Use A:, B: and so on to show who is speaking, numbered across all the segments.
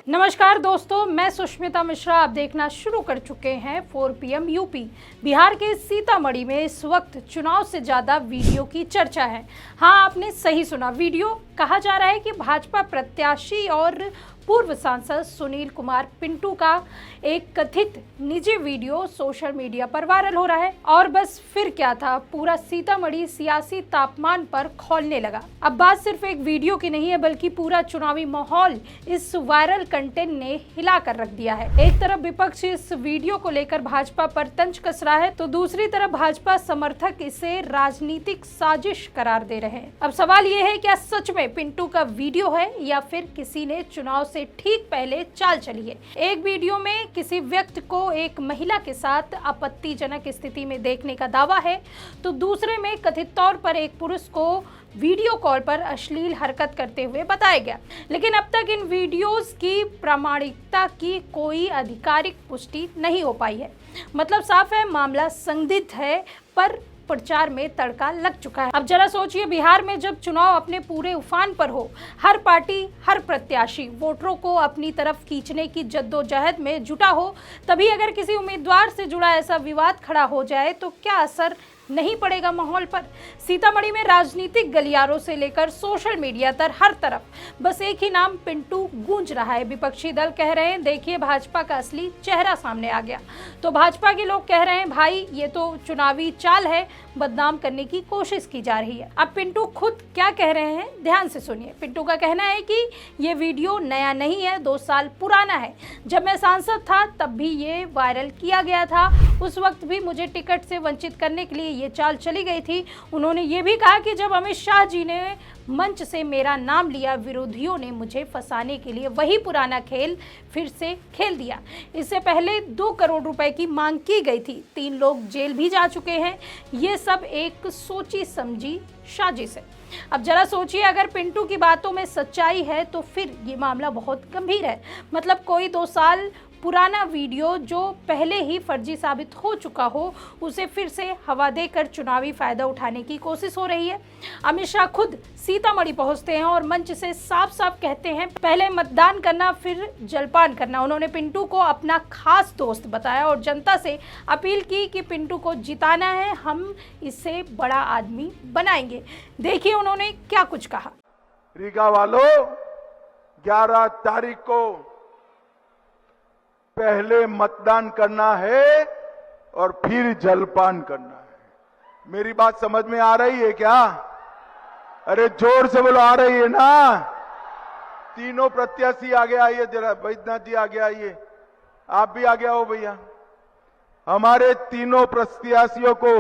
A: नमस्कार दोस्तों, मैं सुष्मिता मिश्रा। आप देखना शुरू कर चुके हैं 4 PM यूपी। बिहार के सीतामढ़ी में इस वक्त चुनाव से ज़्यादा वीडियो की चर्चा है। हाँ, आपने सही सुना, वीडियो। कहा जा रहा है कि भाजपा प्रत्याशी और पूर्व सांसद सुनील कुमार पिंटू का एक कथित निजी वीडियो सोशल मीडिया पर वायरल हो रहा है। और बस फिर क्या था, पूरा सीतामढ़ी सियासी तापमान पर खौलने लगा। अब बात सिर्फ एक वीडियो की नहीं है, बल्कि पूरा चुनावी माहौल इस वायरल कंटेंट ने हिला कर रख दिया है। एक तरफ विपक्ष इस वीडियो को लेकर भाजपा पर तंज कस रहा है, तो दूसरी तरफ भाजपा समर्थक इसे राजनीतिक साजिश करार दे रहे हैं। अब सवाल ये है, क्या सच में पिंटू का वीडियो है या फिर किसी ने चुनाव से ठीक पहले चाल चली है? एक वीडियो में किसी व्यक्ति को एक महिला के साथ आपत्तिजनक स्थिति में देखने का दावा है, तो दूसरे में कथित तौर पर एक पुरुष को वीडियो कॉल पर अश्लील हरकत करते हुए बताया गया। लेकिन अब तक इन वीडियोस की प्रामाणिकता की कोई आधिकारिक पुष्टि नहीं हो पाई है। मतलब साफ है, मामला संदिग्ध है, पर प्रचार में तड़का लग चुका है। अब जरा सोचिए, बिहार में जब चुनाव अपने पूरे उफान पर हो, हर पार्टी, हर प्रत्याशी वोटरों को अपनी तरफ खींचने की जद्दोजहद में जुटा हो, तभी अगर किसी उम्मीदवार से जुड़ा ऐसा विवाद खड़ा हो जाए तो क्या असर नहीं पड़ेगा माहौल पर? सीतामढ़ी में राजनीतिक गलियारों से लेकर सोशल मीडिया तक हर तरफ बस एक ही नाम पिंटू गूंज रहा है। विपक्षी दल कह रहे हैं, देखिए भाजपा का असली चेहरा सामने आ गया। तो भाजपा के लोग कह रहे हैं, भाई ये तो चुनावी चाल है, बदनाम करने की कोशिश की जा रही है। अब पिंटू खुद क्या कह रहे हैं, ध्यान से सुनिए। पिंटू का कहना है कि ये वीडियो नया नहीं है, 2 साल पुराना है। जब मैं सांसद था तब भी ये वायरल किया गया था। उस वक्त भी मुझे टिकट से वंचित करने के लिए ये चाल चली गई थी। उन्होंने ये भी कहा कि जब अमित शाह जी ने मंच से मेरा नाम लिया, विरोधियों ने मुझे फंसाने के लिए वही पुराना खेल फिर से खेल दिया। इससे पहले 2 करोड़ रुपए की मांग की गई थी, 3 लोग जेल भी जा चुके हैं। ये सब एक सोची समझी साजिश है। अब जरा सोचिए, अगर पिंटू की बातों में सच्चाई है तो फिर ये मामला बहुत गंभीर है। मतलब कोई 2 साल पुराना वीडियो जो पहले ही फर्जी साबित हो चुका हो, उसे फिर से हवा देकर चुनावी फायदा उठाने की कोशिश हो रही है। अमित शाह खुद सीतामढ़ी पहुंचते हैं और मंच से साफ साफ कहते हैं, पहले मतदान करना फिर जलपान करना। उन्होंने पिंटू को अपना खास दोस्त बताया और जनता से अपील की कि पिंटू को जिताना है, हम इसे बड़ा आदमी बनाएंगे। देखिए उन्होंने क्या कुछ कहा।
B: रीगा वालों, 11 तारीख को पहले मतदान करना है और फिर जलपान करना है। मेरी बात समझ में आ रही है क्या? अरे जोर से बोलो, आ रही है ना? तीनों प्रत्याशी आगे आइए जरा। बैद्यनाथ जी आगे आइए, आप भी आगे आओ भैया। हमारे तीनों प्रत्याशियों को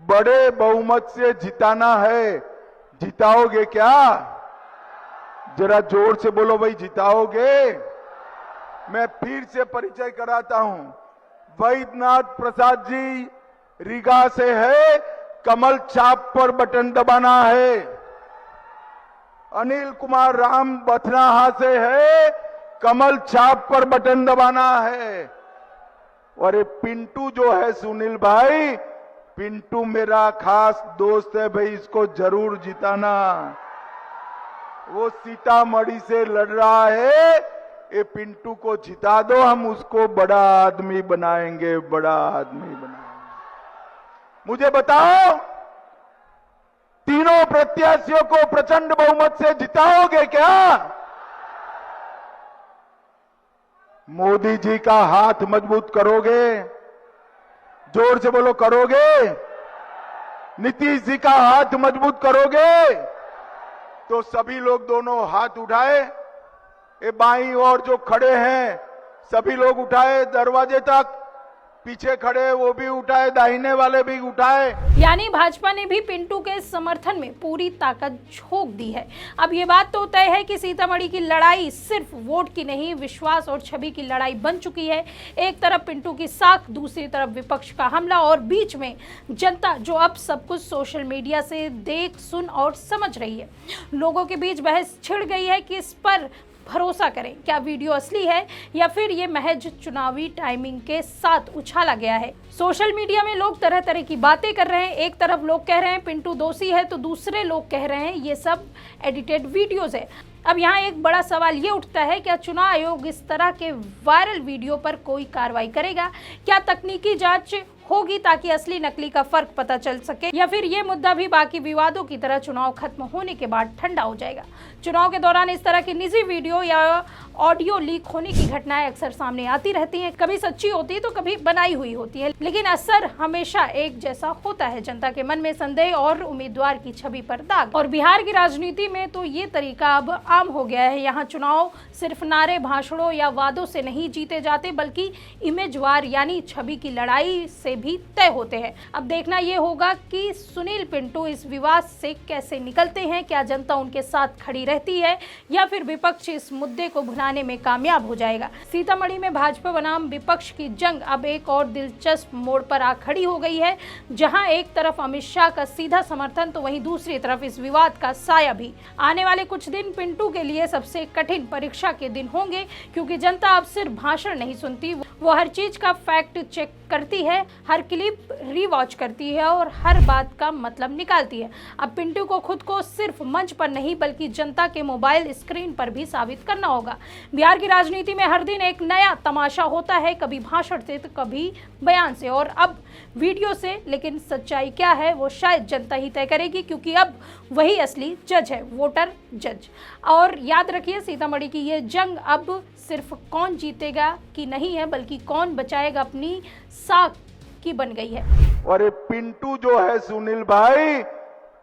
B: बड़े बहुमत से जिताना है। जिताओगे क्या? जरा जोर से बोलो भाई, जिताओगे? मैं फिर से परिचय कराता हूं। बैद्यनाथ प्रसाद जी रीगा से है, कमल छाप पर बटन दबाना है। अनिल कुमार राम बथनाहा से है, कमल छाप पर बटन दबाना है। और ये पिंटू जो है सुनील भाई, पिंटू मेरा खास दोस्त है भाई, इसको जरूर जिताना। वो सीतामढ़ी से लड़ रहा है, ये पिंटू को जिता दो, हम उसको बड़ा आदमी बनाएंगे, बड़ा आदमी बनाएंगे। मुझे बताओ, तीनों प्रत्याशियों को प्रचंड बहुमत से जिताओगे क्या? मोदी जी का हाथ मजबूत करोगे? जोर से बोलो, करोगे? नीतीश जी का हाथ मजबूत करोगे? तो सभी लोग दोनों हाथ उठाए। ये बाईं और जो खड़े हैं सभी लोग उठाए, दरवाजे तक पीछे खड़े वो भी उठाए, दाहिने वाले भी उठाए।
A: यानी भाजपा ने भी पिंटू के समर्थन में पूरी ताकत झोंक दी है। अब ये बात तो तय है कि सीतामढ़ी की लड़ाई सिर्फ वोट की नहीं, विश्वास और छवि की लड़ाई बन चुकी है। एक तरफ पिंटू की साख, दूसरी तरफ विपक्ष का हमला और बीच में जनता जो अब सब कुछ सोशल मीडिया से देख, सुन और समझ रही है। लोगों के बीच बहस छिड़ गई है कि इस पर भरोसा करें? क्या वीडियो असली है या फिर ये महज चुनावी टाइमिंग के साथ उछाला गया है? सोशल मीडिया में लोग तरह तरह की बातें कर रहे हैं। एक तरफ लोग कह रहे हैं पिंटू दोषी है, तो दूसरे लोग कह रहे हैं ये सब एडिटेड वीडियोस है। अब यहाँ एक बड़ा सवाल ये उठता है, क्या चुनाव आयोग इस तरह के वायरल वीडियो पर कोई कार्रवाई करेगा? क्या तकनीकी जांच होगी ताकि असली नकली का फर्क पता चल सके, या फिर ये मुद्दा भी बाकी विवादों की तरह चुनाव खत्म होने के बाद ठंडा हो जाएगा? चुनाव के दौरान इस तरह की निजी वीडियो या ऑडियो लीक होने की घटनाएं अक्सर सामने आती रहती हैं। कभी सच्ची होती है तो कभी बनाई हुई होती है, लेकिन असर हमेशा एक जैसा होता है, जनता के मन में संदेह और उम्मीदवार की छवि पर दाग। और बिहार की राजनीति में तो ये तरीका अब आम हो गया है। यहाँ चुनाव सिर्फ नारे, भाषणों या वादों से नहीं जीते जाते, बल्कि इमेज वार यानी छवि की लड़ाई से भी तय होते हैं। अब देखना ये होगा कि सुनील पिंटू इस विवाद से कैसे निकलते हैं। क्या जनता उनके साथ खड़ी रहती है या फिर विपक्ष इस मुद्दे को भुनाने में कामयाब हो जाएगा? सीतामढ़ी में भाजपा बनाम विपक्ष की जंग अब एक और दिलचस्प मोड़ पर आ खड़ी हो गई है, जहां एक तरफ अमित शाह का सीधा समर्थन तो वहीं दूसरी तरफ इस विवाद का साया भी। आने वाले कुछ दिन पिंटू के लिए सबसे कठिन परीक्षा के दिन होंगे, क्योंकि जनता अब सिर्फ भाषण नहीं सुनती, वो हर चीज का फैक्ट चेक करती है, हर क्लिप रीवॉच करती है और हर बात का मतलब निकालती है। अब पिंटू को खुद को सिर्फ मंच पर नहीं बल्कि जनता के मोबाइल स्क्रीन पर भी साबित करना होगा। बिहार की राजनीति में हर दिन एक नया तमाशा होता है, कभी भाषण से तो कभी बयान से और अब वीडियो से। लेकिन सच्चाई क्या है वो शायद जनता ही तय करेगी, क्योंकि अब वही असली जज है, वोटर जज। और याद रखिए, सीतामढ़ी की ये जंग अब सिर्फ कौन जीतेगा की नहीं है, बल्कि कौन बचाएगा अपनी साख की बन गई है।
B: और ये पिंटू जो है सुनील भाई,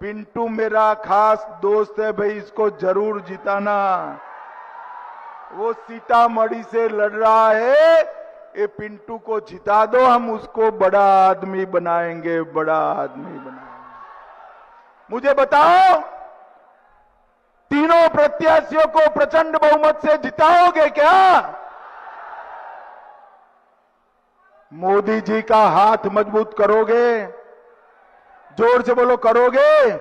B: पिंटू मेरा खास दोस्त है भाई, इसको जरूर जिताना। वो सीतामढ़ी से लड़ रहा है, ये पिंटू को जिता दो, हम उसको बड़ा आदमी बनाएंगे, बड़ा आदमी बनाएंगे। मुझे बताओ, तीनों प्रत्याशियों को प्रचंड बहुमत से जिताओगे क्या? मोदी जी का हाथ मजबूत करोगे? जोर से बोलो, करोगे?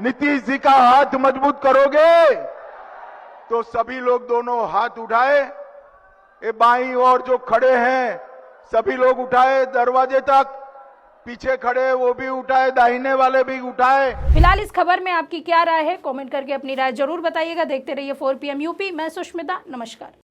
B: नीतीश जी का हाथ मजबूत करोगे? तो सभी लोग दोनों हाथ उठाए, ये बाईं ओर जो खड़े हैं सभी लोग उठाए, दरवाजे तक पीछे खड़े वो भी उठाए, दाहिने वाले भी उठाए।
A: फिलहाल इस खबर में आपकी क्या राय है? कमेंट करके अपनी राय जरूर बताइएगा। देखते रहिए 4 PM यूपी। मैं सुष्मिता, नमस्कार।